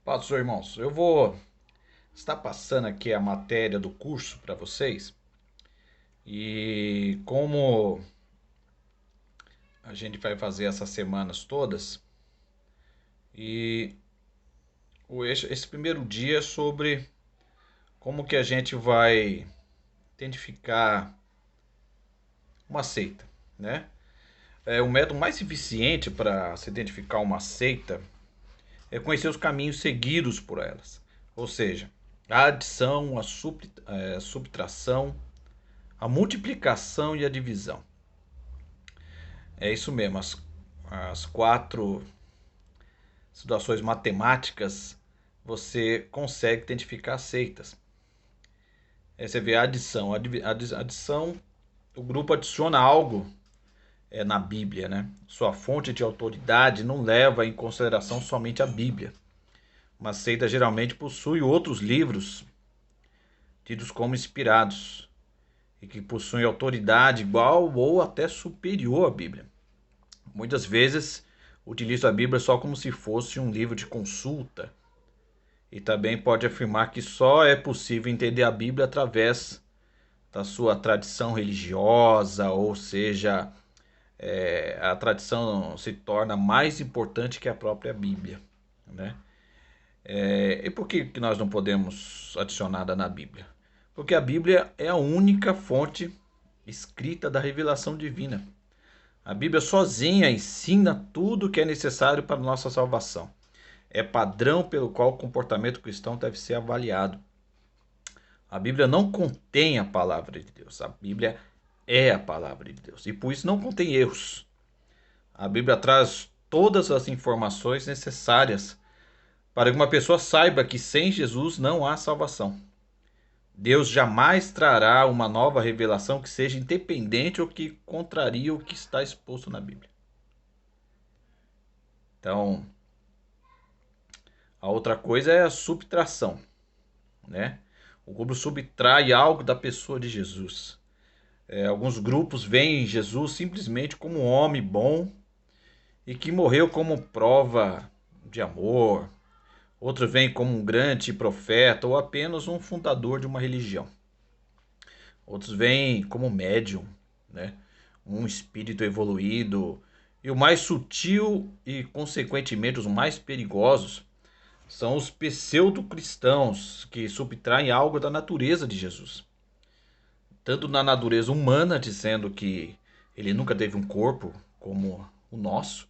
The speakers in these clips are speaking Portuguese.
Pastor, irmãos, eu vou estar passando aqui a matéria do curso para vocês. E como a gente vai fazer essas semanas todas, e esse primeiro dia é sobre como que a gente vai identificar uma seita, né? O método mais eficiente para se identificar uma seita é conhecer os caminhos seguidos por elas. Ou seja, a adição, a subtração, a multiplicação e a divisão. É isso mesmo, as quatro situações matemáticas você consegue identificar seitas. Você vê a adição. A adição, o grupo adiciona algo na Bíblia, né? Sua fonte de autoridade não leva em consideração somente a Bíblia. Uma seita geralmente possui outros livros tidos como inspirados e que possuem autoridade igual ou até superior à Bíblia. Muitas vezes utiliza a Bíblia só como se fosse um livro de consulta e também pode afirmar que só é possível entender a Bíblia através da sua tradição religiosa, ou seja, a tradição se torna mais importante que a própria Bíblia, né? E por que nós não podemos adicionar nada na Bíblia? Porque a Bíblia é a única fonte escrita da revelação divina. A Bíblia sozinha ensina tudo o que é necessário para a nossa salvação. É padrão pelo qual o comportamento cristão deve ser avaliado. A Bíblia não contém a palavra de Deus. A Bíblia é a palavra de Deus. E por isso não contém erros. A Bíblia traz todas as informações necessárias para que uma pessoa saiba que sem Jesus não há salvação. Deus jamais trará uma nova revelação que seja independente ou que contrarie o que está exposto na Bíblia. Então, a outra coisa é a subtração, né? O grupo subtrai algo da pessoa de Jesus. Alguns grupos veem Jesus simplesmente como um homem bom e que morreu como prova de amor. Outros veem como um grande profeta ou apenas um fundador de uma religião. Outros veem como médium, né? Um espírito evoluído. E o mais sutil e, consequentemente, os mais perigosos são os pseudo-cristãos que subtraem algo da natureza de Jesus. Tanto na natureza humana, dizendo que ele nunca teve um corpo como o nosso,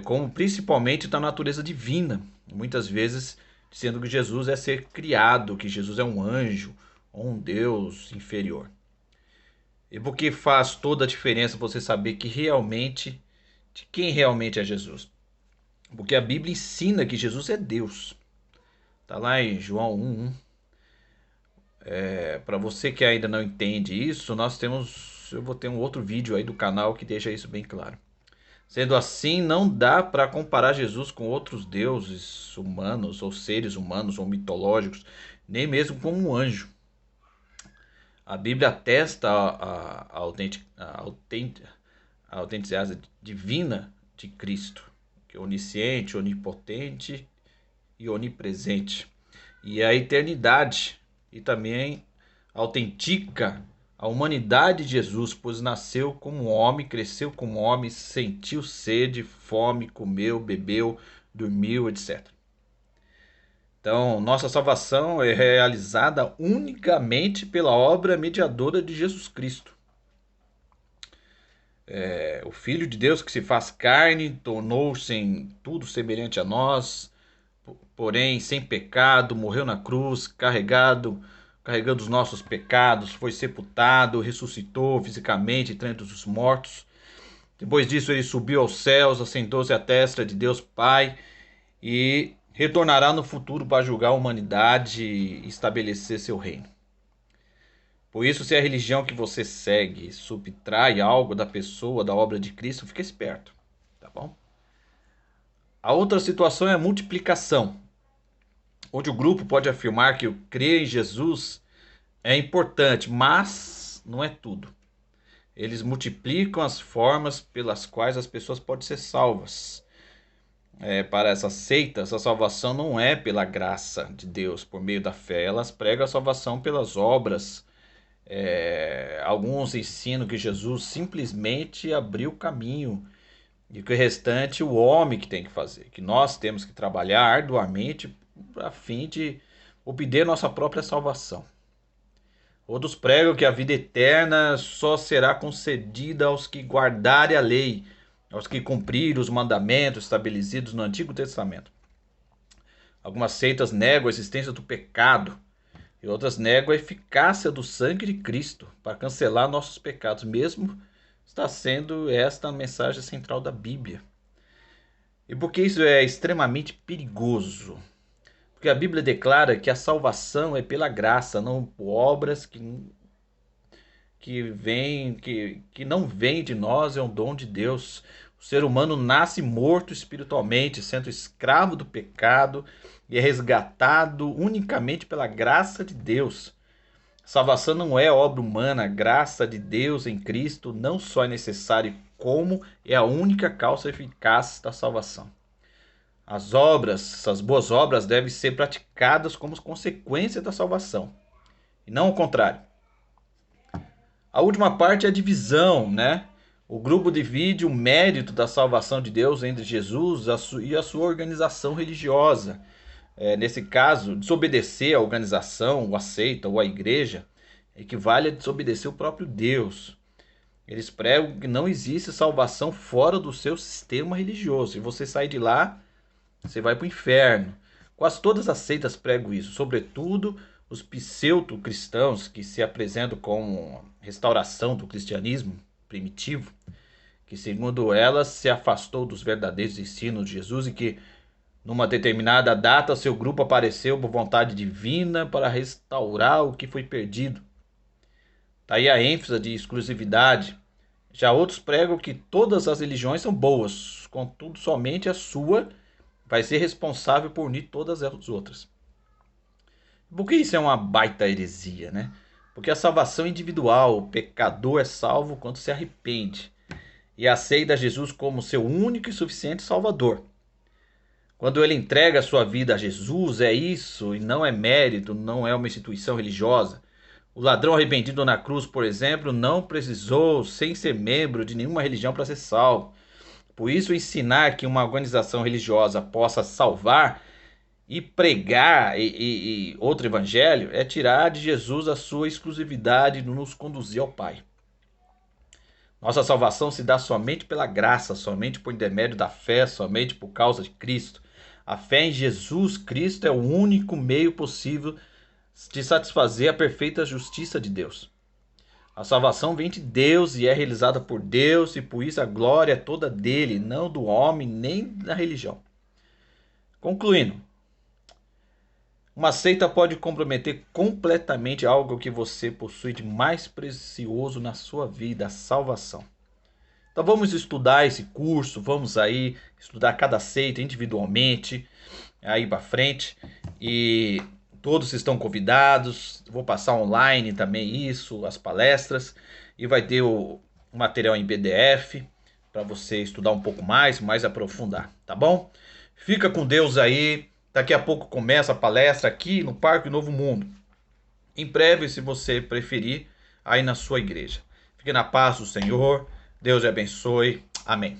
como principalmente da natureza divina. Muitas vezes dizendo que Jesus é ser criado, que Jesus é um anjo ou um Deus inferior. E porque faz toda a diferença você saber que realmente, de quem realmente é Jesus. Porque a Bíblia ensina que Jesus é Deus. Está lá em João 1:1. Para você que ainda não entende isso, eu vou ter um outro vídeo aí do canal que deixa isso bem claro. Sendo assim, não dá para comparar Jesus com outros deuses humanos, ou seres humanos, ou mitológicos, nem mesmo com um anjo. A Bíblia atesta a autenticidade divina de Cristo, que é onisciente, onipotente e onipresente. E a eternidade, e também autentica a humanidade de Jesus, pois nasceu como homem, cresceu como homem, sentiu sede, fome, comeu, bebeu, dormiu, etc. Então, nossa salvação é realizada unicamente pela obra mediadora de Jesus Cristo. O Filho de Deus que se faz carne, tornou-se em tudo semelhante a nós, porém sem pecado, morreu na cruz, carregando os nossos pecados, foi sepultado, ressuscitou fisicamente entre os mortos. Depois disso ele subiu aos céus, assentou-se à destra de Deus Pai e retornará no futuro para julgar a humanidade e estabelecer seu reino. Por isso, se a religião que você segue subtrai algo da pessoa, da obra de Cristo, fica esperto, tá bom? A outra situação é a multiplicação, onde o grupo pode afirmar que o crer em Jesus é importante, mas não é tudo. Eles multiplicam as formas pelas quais as pessoas podem ser salvas. para essas seitas, a salvação não é pela graça de Deus por meio da fé. Elas pregam a salvação pelas obras. Alguns ensinam que Jesus simplesmente abriu o caminho e que o restante o homem que tem que fazer, que nós temos que trabalhar arduamente a fim de obter nossa própria salvação. Outros pregam que a vida eterna só será concedida aos que guardarem a lei, aos que cumprirem os mandamentos estabelecidos no Antigo Testamento. Algumas seitas negam a existência do pecado e outras negam a eficácia do sangue de Cristo para cancelar nossos pecados, mesmo está sendo esta a mensagem central da Bíblia. E por que isso é extremamente perigoso? Porque a Bíblia declara que a salvação é pela graça, não por obras que não vem de nós, é um dom de Deus. O ser humano nasce morto espiritualmente, sendo escravo do pecado e é resgatado unicamente pela graça de Deus. Salvação não é obra humana, a graça de Deus em Cristo não só é necessária, como é a única causa eficaz da salvação. As obras, essas boas obras devem ser praticadas como consequência da salvação, e não o contrário. A última parte é a divisão, né? O grupo divide o mérito da salvação de Deus entre Jesus e a sua organização religiosa. Nesse caso, desobedecer à organização, ou à seita, ou à igreja, equivale a desobedecer o próprio Deus. Eles pregam que não existe salvação fora do seu sistema religioso. Se você sair de lá, você vai para o inferno. Quase todas as seitas pregam isso, sobretudo os pseudo-cristãos que se apresentam como restauração do cristianismo primitivo, que segundo elas se afastou dos verdadeiros ensinos de Jesus e que numa determinada data seu grupo apareceu por vontade divina para restaurar o que foi perdido. Daí a ênfase de exclusividade. Já outros pregam que todas as religiões são boas, contudo somente a sua vai ser responsável por unir todas as outras. Por que isso é uma baita heresia, né? Porque a salvação é individual, o pecador é salvo quando se arrepende e aceita Jesus como seu único e suficiente Salvador. Quando ele entrega a sua vida a Jesus, é isso, e não é mérito, não é uma instituição religiosa. O ladrão arrependido na cruz, por exemplo, não precisou sem ser membro de nenhuma religião para ser salvo. Por isso, ensinar que uma organização religiosa possa salvar e pregar outro evangelho é tirar de Jesus a sua exclusividade e nos conduzir ao Pai. Nossa salvação se dá somente pela graça, somente por intermédio da fé, somente por causa de Cristo. A fé em Jesus Cristo é o único meio possível de satisfazer a perfeita justiça de Deus. A salvação vem de Deus e é realizada por Deus, e por isso a glória é toda dele, não do homem nem da religião. Concluindo, uma seita pode comprometer completamente algo que você possui de mais precioso na sua vida, a salvação. Então vamos estudar esse curso, vamos aí estudar cada seita individualmente, aí para frente, e todos estão convidados. Vou passar online também isso, as palestras, e vai ter o material em PDF para você estudar um pouco mais aprofundar, tá bom? Fica com Deus aí. Daqui a pouco começa a palestra aqui no Parque Novo Mundo. Em breve, se você preferir, aí na sua igreja. Fique na paz do Senhor. Deus te abençoe. Amém.